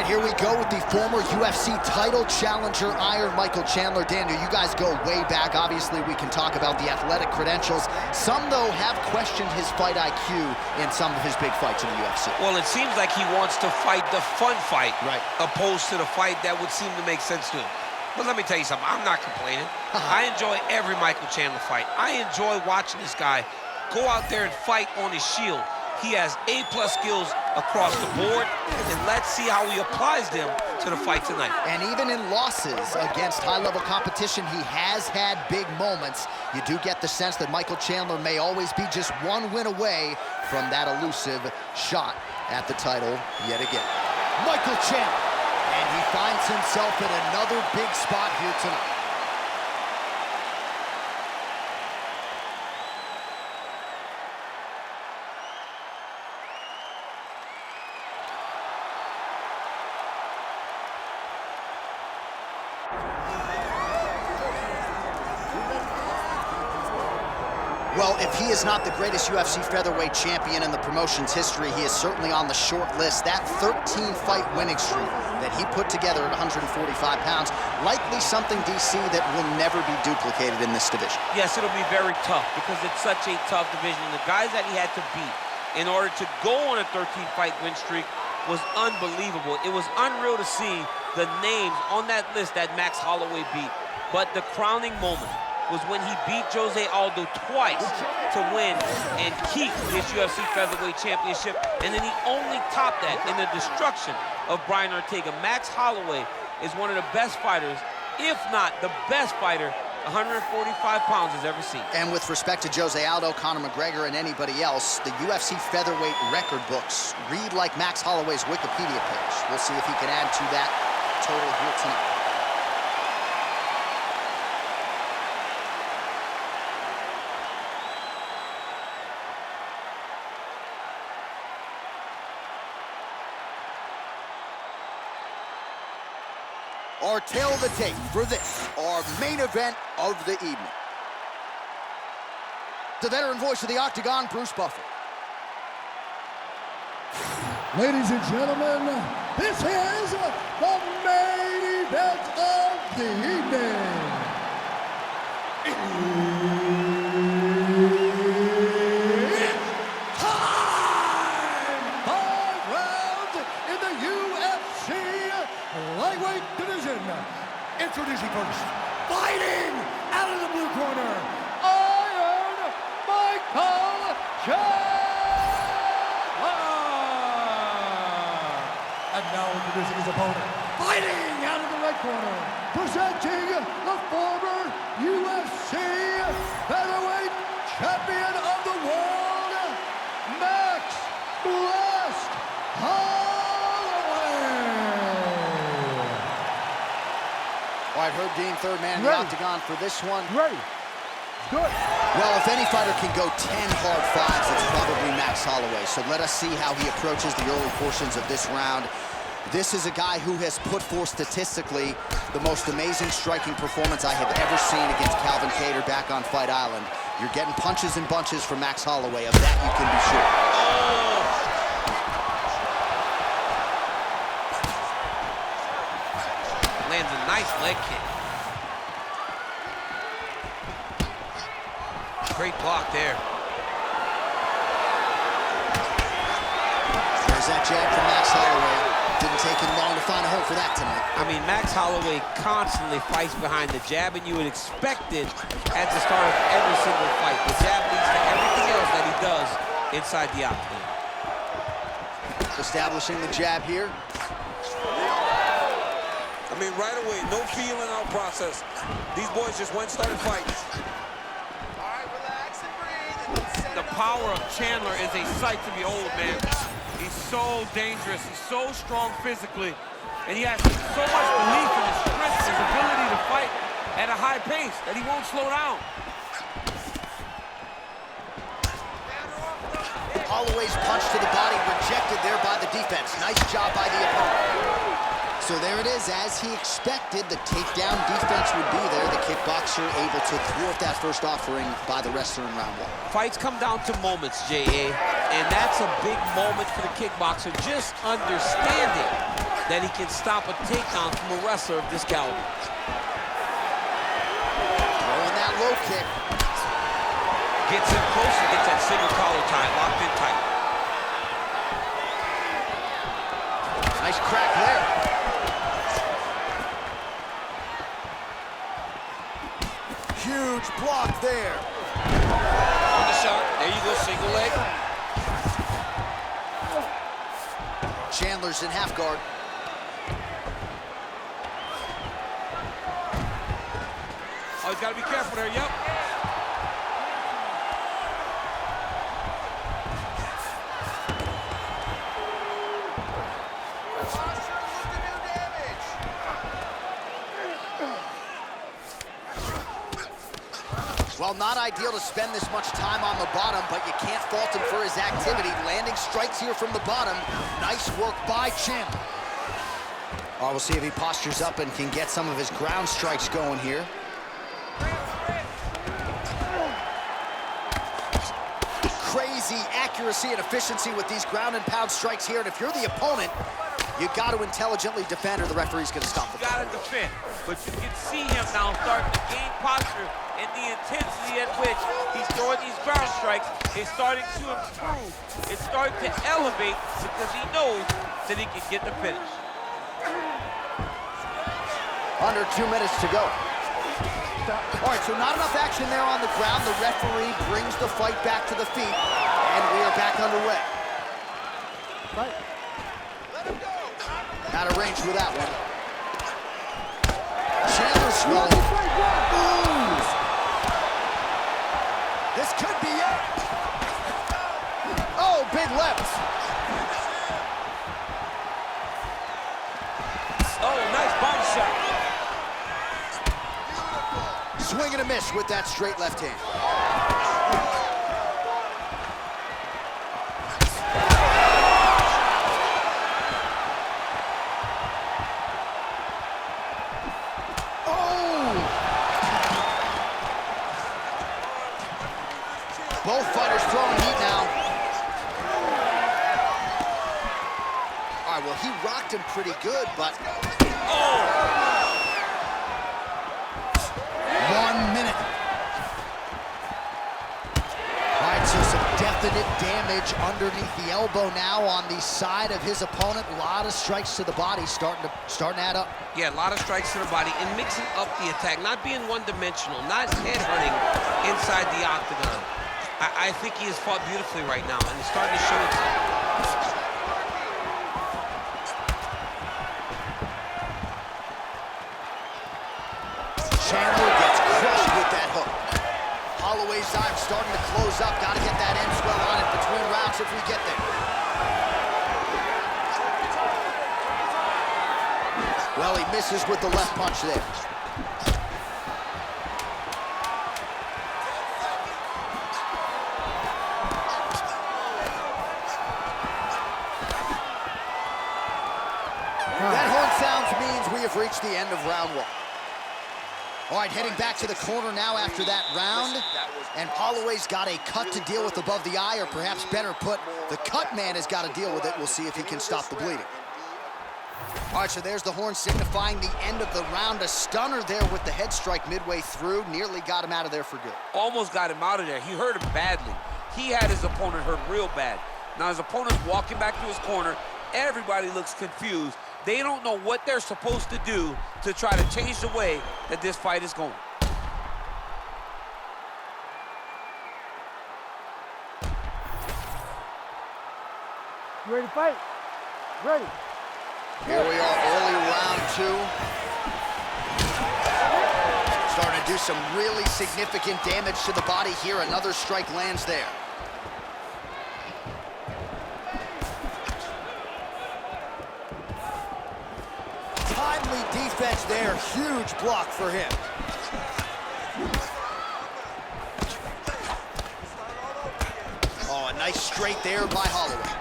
right, here we go with the former UFC title challenger, Iron Michael Chandler. Daniel, you guys go way back. Obviously, we can talk about the athletic credentials. Some, though, have questioned his fight IQ in some of his big fights in the UFC. Well, it seems like he wants to fight the fun fight, right, opposed to the fight that would seem to make sense to him. But let me tell you something, I'm not complaining. I enjoy every Michael Chandler fight. I enjoy watching this guy go out there and fight on his shield. He has A-plus skills across the board, and let's see how he applies them to the fight tonight. And even in losses against high-level competition, he has had big moments. You do get the sense that Michael Chandler may always be just one win away from that elusive shot at the title yet again. Michael Chandler, and he finds himself in another big spot here tonight. Well, if he is not the greatest UFC featherweight champion in the promotion's history, he is certainly on the short list. That 13-fight winning streak that he put together at 145 pounds, likely something, DC, that will never be duplicated in this division. Yes, it'll be very tough because it's such a tough division. The guys that he had to beat in order to go on a 13-fight win streak was unbelievable. It was unreal to see the names on that list that Max Holloway beat. But the crowning moment was when he beat Jose Aldo twice to win and keep his UFC featherweight championship, and then he only topped that in the destruction of Brian Ortega. Max Holloway is one of the best fighters, if not the best fighter 145 pounds has ever seen. And with respect to Jose Aldo, Conor McGregor, and anybody else, the UFC featherweight record books read like Max Holloway's Wikipedia page. We'll see if he can add to that total here tonight. Our tail of the tape for this, our main event of the evening. The veteran voice of the Octagon, Bruce Buffer. Ladies and gentlemen, this is the main event of the evening. It's time! 5 rounds in the UFC lightweight division. Introducing first, fighting out of the blue corner, Iron Michael Chandler. And now introducing his opponent, fighting out of the red corner, presenting the former UFC featherweight champion of the world, Max Blessed Holloway. All right, Herb Dean, third man in the Octagon for this one. Ready. Good. Well, if any fighter can go 10 hard fives, it's probably Max Holloway. So let us see how he approaches the early portions of this round. This is a guy who has put forth statistically the most amazing striking performance I have ever seen against Calvin Kattar back on Fight Island. You're getting punches and bunches from Max Holloway. Of that you can be sure. Lands a nice leg kick. Great block there. There's that jab from Max Holloway. Didn't take him long to find a home for that tonight. I mean, Max Holloway constantly fights behind the jab, and you would expect it at the start of every single fight. The jab leads to everything else that he does inside the octagon. Establishing the jab here. I mean, right away, no feeling out process. These boys just went started fighting. All right, relax and breathe. The power of Chandler is a sight to behold, man. He's so dangerous. He's so strong physically. And he has so much belief in his strength, his ability to fight at a high pace, that he won't slow down. Holloway's punch to the body rejected there by the defense. Nice job by the opponent. So there it is, as he expected, the takedown defense would be there. The kickboxer able to thwart that first offering by the wrestler in round one. Fights come down to moments, J.A., and that's a big moment for the kickboxer. Just understanding that he can stop a takedown from a wrestler of this caliber. Throwing that low kick. Gets in close and gets that single collar tie, locked in tight. Nice crack there. Huge block there. On the shot, there you go, single leg. Chandler's in half guard. Oh, he's got to be careful there, yep. Well, not ideal to spend this much time on the bottom, but you can't fault him for his activity. Landing strikes here from the bottom. Nice work by Chandler. Oh, we'll see if he postures up and can get some of his ground strikes going here. Crazy accuracy and efficiency with these ground and pound strikes here. And if you're the opponent, you got to intelligently defend or the referee's going to stop the Got to defend, but you can see him now starting to gain posture, and the intensity at which he's throwing these ground strikes is starting to improve. It's starting to elevate because he knows that he can get the finish. Under 2 minutes to go. All right, so not enough action there on the ground. The referee brings the fight back to the feet, and we are back underway. Right. Out of range with that one. Chandler swelling. Ooh. This could be it. Oh, big left. Oh, nice body shot. Swing and a miss with that straight left hand. Both fighters throwing heat now. All right, well, he rocked him pretty good, but... Oh! 1 minute. All right, so some definite damage underneath the elbow now on the side of his opponent. A lot of strikes to the body starting to add up. Yeah, a lot of strikes to the body and mixing up the attack, not being one-dimensional, not headhunting inside the octagon. I think he has fought beautifully right now, and it's starting to show itself. Chandler gets crushed with that hook. Holloway's eye starting to close up. Got to get that end swell on it between rounds if we get there. Well, he misses with the left punch there. That horn sounds means we have reached the end of round one. All right, heading back to the corner now after that round. And Holloway's got a cut to deal with above the eye, or perhaps better put, the cut man has got to deal with it. We'll see if he can stop the bleeding. All right, so there's the horn signifying the end of the round. A stunner there with the head strike midway through. Nearly got him out of there for good. Almost got him out of there. He hurt him badly. He had his opponent hurt real bad. Now his opponent's walking back to his corner. Everybody looks confused. They don't know what they're supposed to do to try to change the way that this fight is going. You ready to fight? Ready. Here we are, early round two. Starting to do some really significant damage to the body here. Another strike lands there. Timely defense there. Huge block for him. Oh, a nice straight there by Holloway.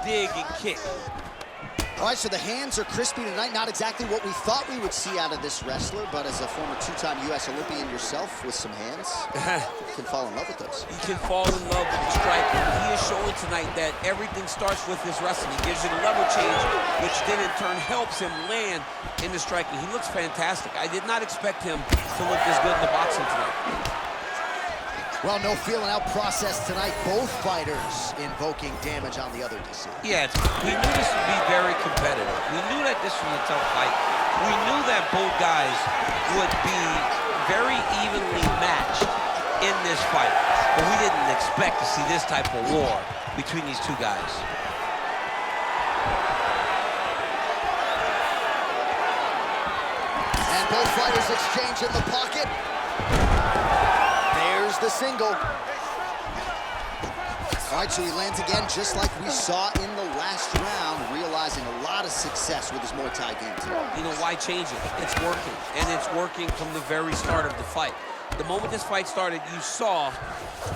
Dig and kick. All right, so the hands are crispy tonight. Not exactly what we thought we would see out of this wrestler, but as a former two-time U.S. Olympian yourself with some hands, you can fall in love with those. He can fall in love with the striking. He is showing tonight that everything starts with his wrestling. He gives you the level change, which then in turn helps him land in the striking. He looks fantastic. I did not expect him to look this good in the boxing tonight. Well, no feeling out process tonight. Both fighters invoking damage on the other DC. Yeah, we knew this would be very competitive. We knew that this was a tough fight. We knew that both guys would be very evenly matched in this fight. But we didn't expect to see this type of war between these two guys. And both fighters exchange in the pocket. There's the single. All right, so he lands again just like we saw in the last round, realizing a lot of success with his Muay Thai game tonight. You know, why change it? It's working, and it's working from the very start of the fight. The moment this fight started, you saw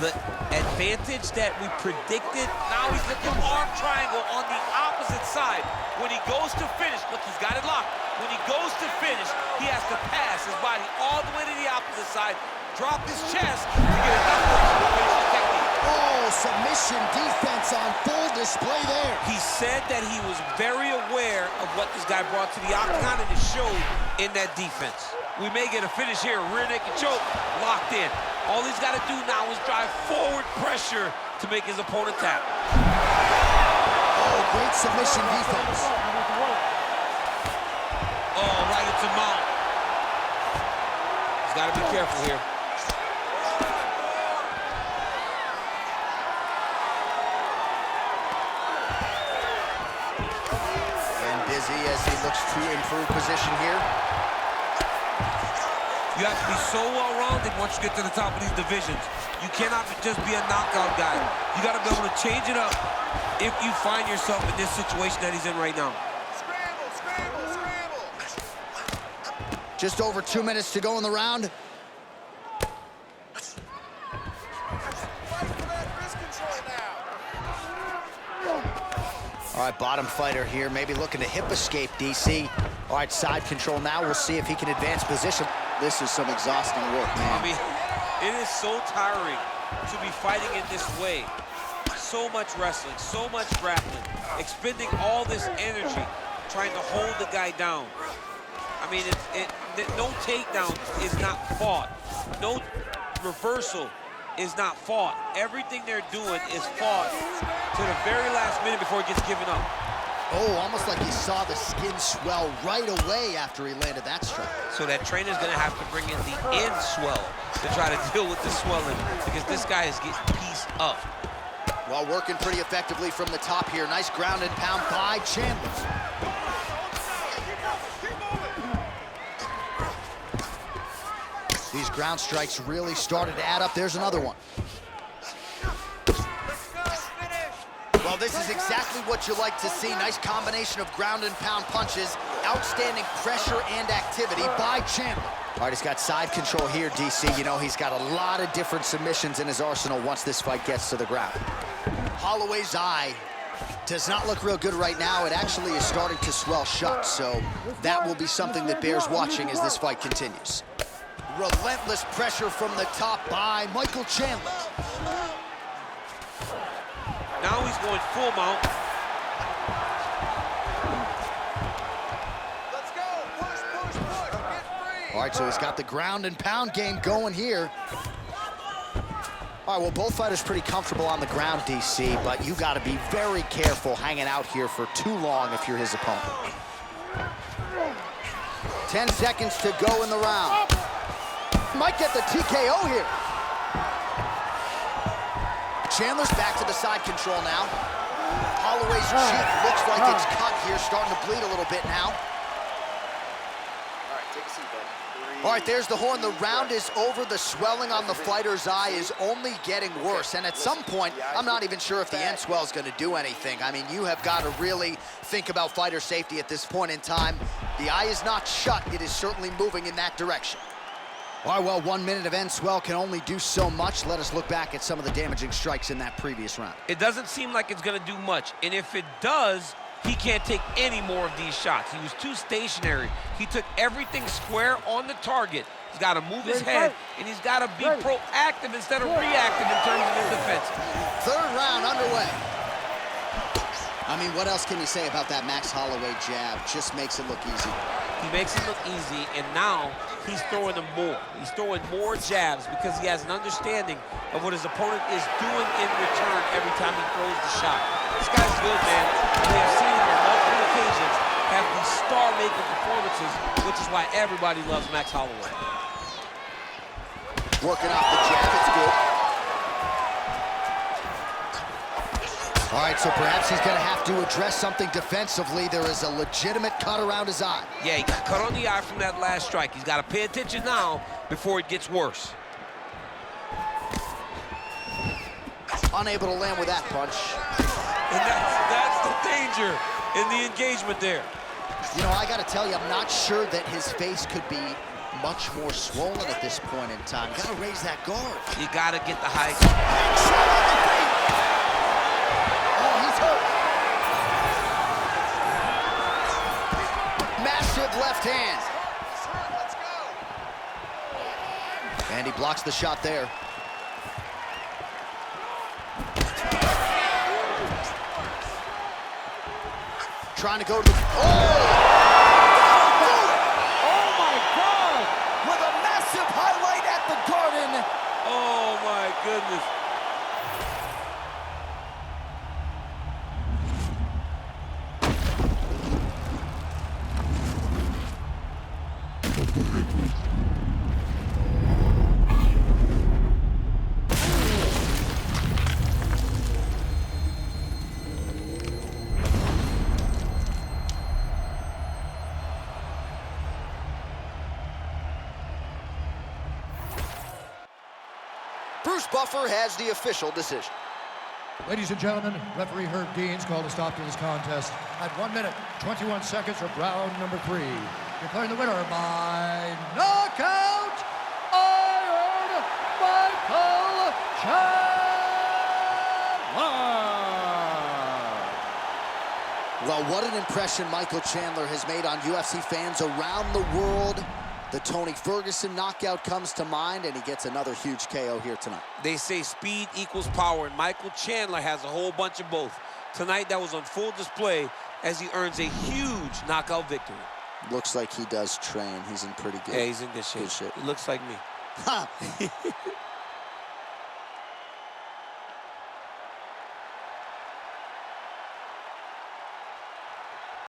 the advantage that we predicted. Now he's looking arm triangle on the opposite side. When he goes to finish, look, he's got it locked. When he goes to finish, he has to pass his body all the way to the opposite side, drop his chest to get enough force to finish his technique. Oh, submission defense on full display there. He said that he was very aware of what this guy brought to the octagon, and it showed in that defense. We may get a finish here, rear naked choke, locked in. All he's got to do now is drive forward pressure to make his opponent tap. Oh, great submission defense. Oh, right into mount. He's got to be careful here. And busy as he looks to improve position here. You have to be so well-rounded once you get to the top of these divisions. You cannot just be a knockout guy. You got to be able to change it up if you find yourself in this situation that he's in right now. Scramble, scramble, scramble. Just over 2 minutes to go in the round. Fight for that wrist control now. All right, bottom fighter here, maybe looking to hip escape, DC. All right, side control now. We'll see if he can advance position. This is some exhausting work, man. I mean, it is so tiring to be fighting in this way. So much wrestling, so much grappling, expending all this energy trying to hold the guy down. I mean, no takedown is not fought. No reversal is not fought. Everything they're doing is fought to the very last minute before it gets given up. Oh, almost like he saw the skin swell right away after he landed that strike. So that trainer's gonna have to bring in the end swell to try to deal with the swelling, because this guy is getting pieced up. Well, working pretty effectively from the top here. Nice ground and pound by Chandler. These ground strikes really started to add up. There's another one. Well, this is exactly what you like to see. Nice combination of ground and pound punches. Outstanding pressure and activity by Chandler. All right, he's got side control here, DC. You know, he's got a lot of different submissions in his arsenal once this fight gets to the ground. Holloway's eye does not look real good right now. It actually is starting to swell shut, so that will be something that bears watching as this fight continues. Relentless pressure from the top by Michael Chandler. Now he's going full mount. Let's go. Push, push, push. Get free. All right, so he's got the ground and pound game going here. All right, well, both fighters pretty comfortable on the ground, DC, but you got to be very careful hanging out here for too long if you're his opponent. 10 seconds to go in the round. Might get the TKO here. Chandler's back to the side control now. Holloway's cheek looks like it's cut here, starting to bleed a little bit now. All right, take a seat, bud. All right, there's the horn. The round is over. The swelling on the fighter's eye is only getting worse. And at some point, I'm not even sure if the end swell is going to do anything. I mean, you have got to really think about fighter safety at this point in time. The eye is not shut. It is certainly moving in that direction. All right, well, 1 minute of end swell can only do so much. Let us look back at some of the damaging strikes in that previous round. It doesn't seem like it's gonna do much, and if it does, He can't take any more of these shots. He was too stationary. He took everything square on the target. He's got to move his head, and he's got to be proactive instead of reactive in terms of his defense. Third round underway. I mean, what else can you say about that Max Holloway jab? Just makes it look easy. He makes it look easy, and now he's throwing them more. He's throwing more jabs because he has an understanding of what his opponent is doing in return every time he throws the shot. This guy's good, man. We have seen him on multiple occasions have these star-making performances, which is why everybody loves Max Holloway. Working off the jab, it's good. All right, so perhaps he's going to have to address something defensively. There is a legitimate cut around his eye. Yeah, he got cut on the eye from that last strike. He's got to pay attention now before it gets worse. Unable to land with that punch. And that's the danger in the engagement there. You know, I got to tell you, I'm not sure that his face could be much more swollen at this point in time. You got to raise that guard. You got to get the high. Oh, he's hurt. Massive left hand. Let's go. And he blocks the shot there. Trying to go to the... Oh! Oh my God! With a massive highlight at the Garden. Oh, my goodness. Bruce Buffer has the official decision. Ladies and gentlemen, referee Herb Deans called a stop to this contest at 1 minute, 21 seconds of round number 3. Declaring the winner by knockout, Iron Michael Chandler. Well, what an impression Michael Chandler has made on UFC fans around the world. The Tony Ferguson knockout comes to mind, and he gets another huge KO here tonight. They say speed equals power, and Michael Chandler has a whole bunch of both. Tonight, that was on full display as he earns a huge knockout victory. Looks like he does train. He's in pretty good. Yeah, he's in good shape. Good shape. He looks like me. Ha!